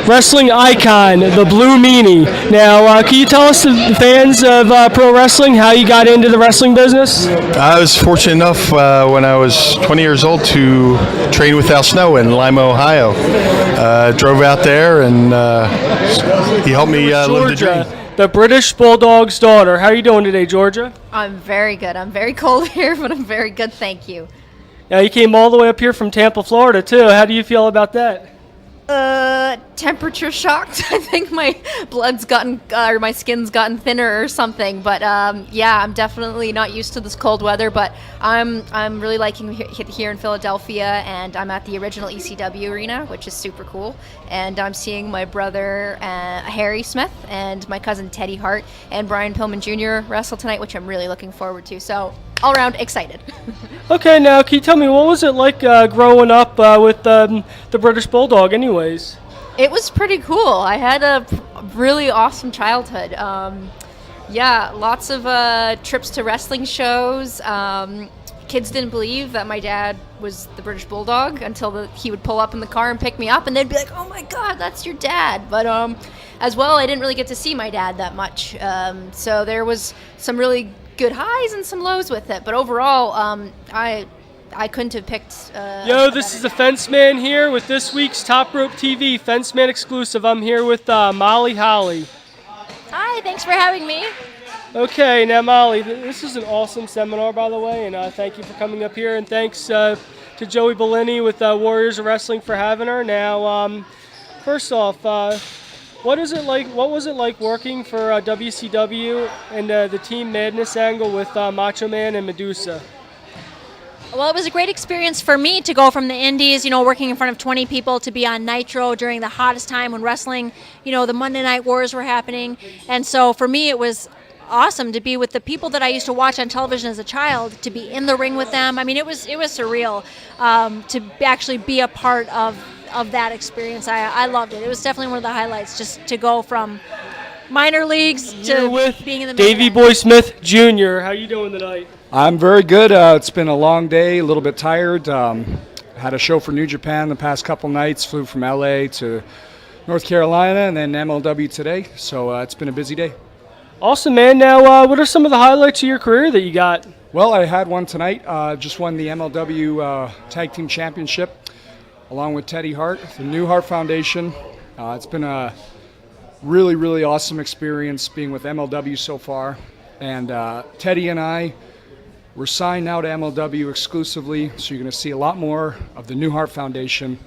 wrestling icon, the Blue Meanie. Now, can you tell us, the fans of pro wrestling, how you got into the wrestling business? I was fortunate enough when I was 20 years old to train with Al Snow in Lima, Ohio. Drove out there and he helped me live the dream. The British Bulldog's daughter. How are you doing today, Georgia? I'm very good. I'm very cold here, but I'm very good, thank you. Now, you came all the way up here from Tampa, Florida, too. How do you feel about that? Temperature shocked. I think my blood's gotten, or my skin's gotten thinner or something. But yeah, I'm definitely not used to this cold weather. But I'm really liking here in Philadelphia, and I'm at the original ECW arena, which is super cool. And I'm seeing my brother Harry Smith and my cousin Teddy Hart and Brian Pillman Jr. wrestle tonight, which I'm really looking forward to. So all around excited. Okay, now can you tell me, what was it like growing up with the British Bulldog anyways? It was pretty cool. I had a really awesome childhood. Yeah, lots of trips to wrestling shows. Kids didn't believe that my dad was the British Bulldog until he would pull up in the car and pick me up, and they'd be like, "Oh my God, that's your dad!" But as well, I didn't really get to see my dad that much. So there was some really good highs and some lows with it. But overall, I couldn't have picked. Yo, this is the Fence Man here with this week's Top Rope TV Fence Man exclusive. I'm here with Molly Holly. Hi, thanks for having me. Okay, now Molly, this is an awesome seminar, by the way, and thank you for coming up here, and thanks to Joey Bellini with Warriors of Wrestling for having her. Now, first off, what was it like working for WCW and the Team Madness angle with Macho Man and Medusa? Well, it was a great experience for me to go from the indies, working in front of 20 people, to be on Nitro during the hottest time when wrestling, the Monday Night Wars were happening. And so for me, it was awesome to be with the people that I used to watch on television as a child, to be in the ring with them. I mean, it was surreal to actually be a part of that experience. I loved it. It was definitely one of the highlights, just to go from minor leagues to being in the main Davy event. Boy Smith Jr. How you doing tonight? I'm very good. It's been a long day, a little bit tired. Had a show for New Japan the past couple nights, flew from LA to North Carolina and then MLW today. So it's been a busy day. Awesome, man. Now, what are some of the highlights of your career that you got? Well, I had one tonight. Just won the MLW Tag Team Championship along with Teddy Hart, the New Hart Foundation. It's been a really, really awesome experience being with MLW so far. And Teddy and I, we're signed now to MLW exclusively, so you're going to see a lot more of the New Hart Foundation.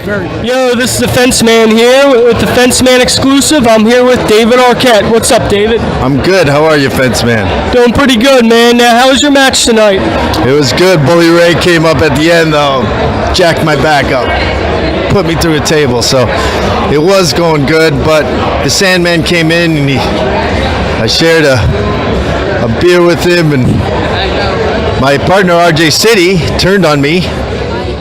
Very good. Yo, this is the Fence Man here with the Fence Man exclusive. I'm here with David Arquette. What's up, David? I'm good. How are you, Fence Man? Doing pretty good, man. Now, how was your match tonight? It was good. Bully Ray came up at the end, though, jacked my back up, put me through a table, so it was going good. But the Sandman came in, and I shared a beer with him, and my partner RJ City turned on me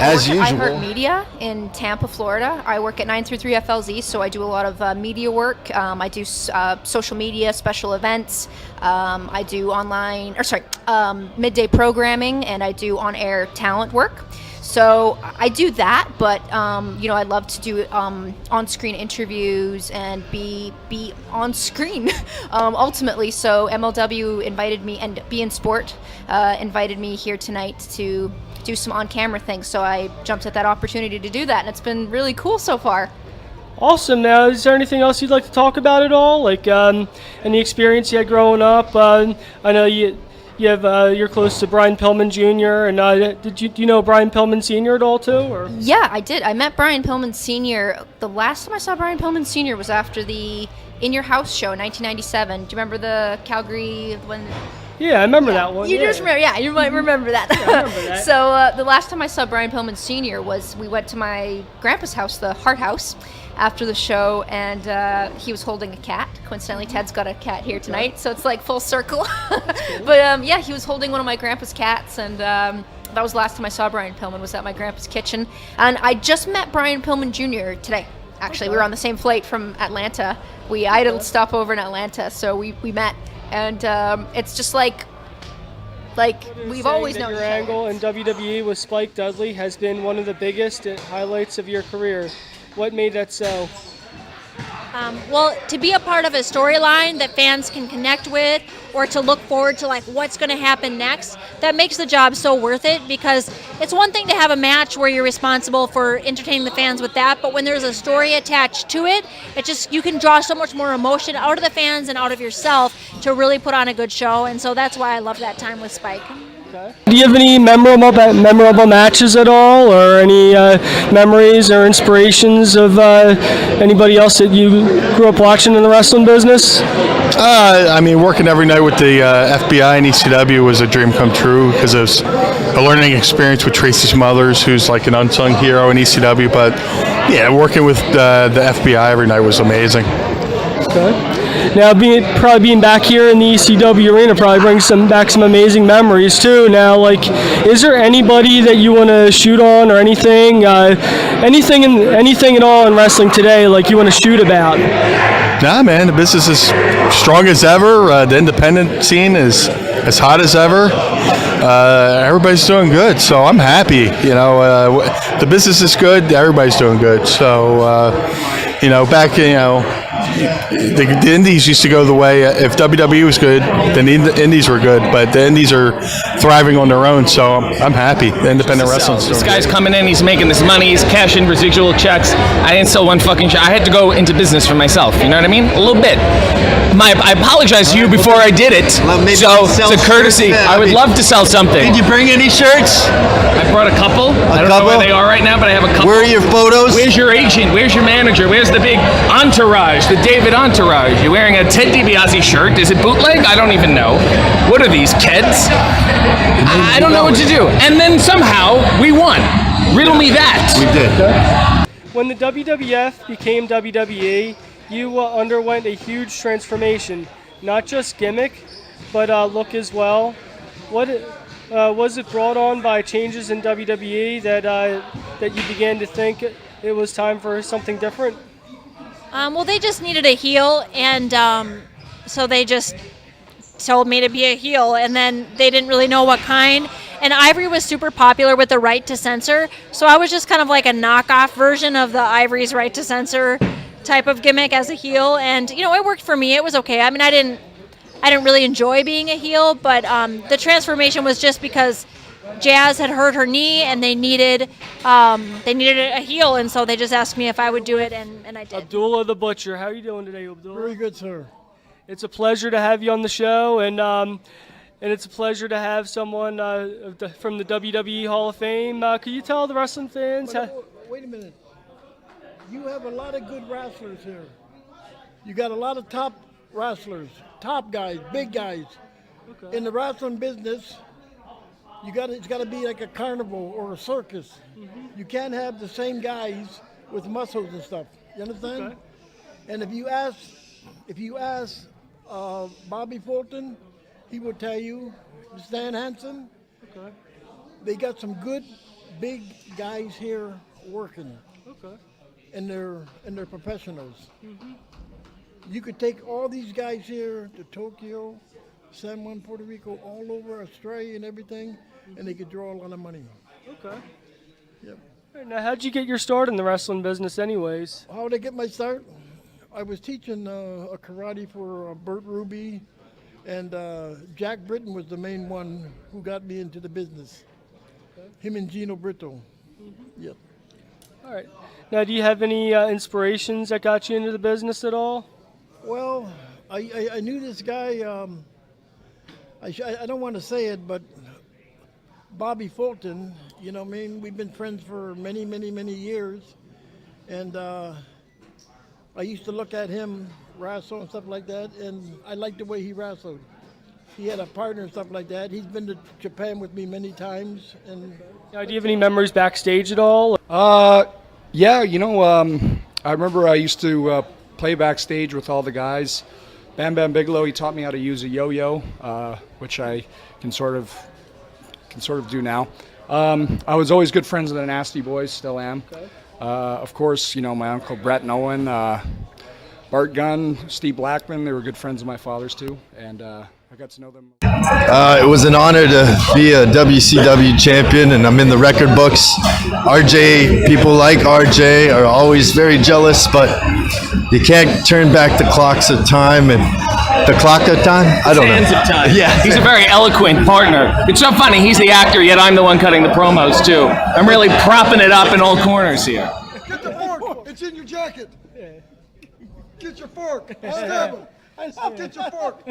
as usual. I heard media in Tampa, Florida. I work at 933 FLZ, so I do a lot of media work. I do social media, special events. I do midday programming, and I do on-air talent work. So I do that, but I love to do on-screen interviews and be on screen ultimately. So MLW invited me, and Be in Sport invited me here tonight to do some on-camera things. So I jumped at that opportunity to do that, and it's been really cool so far. Awesome. Now, is there anything else you'd like to talk about at all? Like any experience you had growing up? I know you're close to Brian Pillman Jr. And do you know Brian Pillman Sr. at all too? Or? Yeah, I did. I met Brian Pillman Sr. The last time I saw Brian Pillman Sr. was after the In Your House show in 1997. Do you remember the Calgary when? Yeah, I remember that one. You just remember? Yeah, you might remember that. Yeah, I remember that. So the last time I saw Brian Pillman Sr. was we went to my grandpa's house, the Hart House, after the show, and he was holding a cat. Coincidentally, Ted's got a cat here tonight, so it's like full circle. But yeah, he was holding one of my grandpa's cats, and that was the last time I saw Brian Pillman, was at my grandpa's kitchen. And I just met Brian Pillman Jr. today. Actually, we were on the same flight from Atlanta. I had a stop over in Atlanta, so we met. And it's just like we've always known your each other. angle in WWE with Spike Dudley has been one of the biggest highlights of your career. What made that so? Well, to be a part of a storyline that fans can connect with, or to look forward to like what's going to happen next, that makes the job so worth it, because it's one thing to have a match where you're responsible for entertaining the fans with that, but when there's a story attached to it, you can draw so much more emotion out of the fans and out of yourself to really put on a good show, and so that's why I love that time with Spike. Okay. Do you have any memorable matches at all, or any memories or inspirations of anybody else that you grew up watching in the wrestling business? I mean, working every night with the FBI and ECW was a dream come true, because it was a learning experience with Tracy Smothers, who's like an unsung hero in ECW. But yeah, working with the FBI every night was amazing. Okay. Now, probably being back here in the ECW arena probably brings back some amazing memories too. Now, like, is there anybody that you want to shoot on, or anything at all in wrestling today, like you want to shoot about? Nah, man, the business is strong as ever. The independent scene is as hot as ever. Everybody's doing good, so I'm happy. You know, the business is good. Everybody's doing good. So, back, the indies used to go the way, if WWE was good, then the indies were good, but the indies are thriving on their own, so I'm happy. The independent wrestling. This guy's coming in, he's making this money, he's cashing residual checks. I didn't sell one fucking shit. I had to go into business for myself, you know what I mean? A little bit. I apologize to you before I did it, so it's a courtesy. I would love to sell something. Did you bring any shirts? I brought a couple. I don't know where they are right now, but I have a couple. Where are your photos? Where's your agent? Where's your manager? Where's the big entourage? The David entourage. You're wearing a Ted DiBiase shirt. Is it bootleg? I don't even know. What are these, kids? I don't know what to do. And then somehow we won. Riddle me that. We did. When the WWF became WWE, you underwent a huge transformation, not just gimmick, but look as well. What was it brought on by changes in WWE that you began to think it was time for something different? Well, they just needed a heel, and so they just told me to be a heel, and then they didn't really know what kind. And Ivory was super popular with the right to censor, so I was just kind of like a knockoff version of the Ivory's right to censor type of gimmick as a heel, and it worked for me. It was okay. I mean, I didn't really enjoy being a heel, but the transformation was just because Jazz had hurt her knee, and they needed a heel, and so they just asked me if I would do it, and I did. Abdullah the Butcher, how are you doing today, Abdullah? Very good, sir. It's a pleasure to have you on the show, and it's a pleasure to have someone from the WWE Hall of Fame. Could you tell the wrestling fans? Wait a minute. You have a lot of good wrestlers here. You got a lot of top wrestlers, top guys, big guys. Okay. In the wrestling business, it's got to be like a carnival or a circus. Mm-hmm. You can't have the same guys with muscles and stuff. You understand? Okay. And if you ask Bobby Fulton, he will tell you, Stan Hansen, okay, they got some good big guys here working. Okay. And they're professionals. Mm-hmm. You could take all these guys here to Tokyo, San Juan, Puerto Rico, all over Australia and everything, and they could draw a lot of money. Okay. Yep. Right, now, how'd you get your start in the wrestling business anyways? How did I get my start? I was teaching a karate for Bert Ruby, and Jack Britton was the main one who got me into the business. Okay. Him and Gino Brito. Mm-hmm. Yep. All right. Now, do you have any inspirations that got you into the business at all? Well, I knew this guy, I don't want to say it, but Bobby Fulton, we've been friends for many, many, many years. And I used to look at him wrestle and stuff like that, and I liked the way he wrestled. He had a partner and stuff like that. He's been to Japan with me many times. And do you have any memories backstage at all? Yeah, I remember I used to play backstage with all the guys. Bam Bam Bigelow, he taught me how to use a yo-yo, which I can sort of do now. I was always good friends with the Nasty Boys, still am. Okay. Of course, my uncle Brett and Owen, Bart Gunn, Steve Blackman, they were good friends of my father's too. And I got to know them. It was an honor to be a WCW champion, and I'm in the record books. RJ, people like RJ are always very jealous, but you can't turn back the clocks of time and the clock of time? I don't know. Sands of time. Yeah. He's a very eloquent partner. It's so funny. He's the actor, yet I'm the one cutting the promos, too. I'm really propping it up in all corners here. Get the fork. It's in your jacket. Get your fork. Stab him. Get your fork.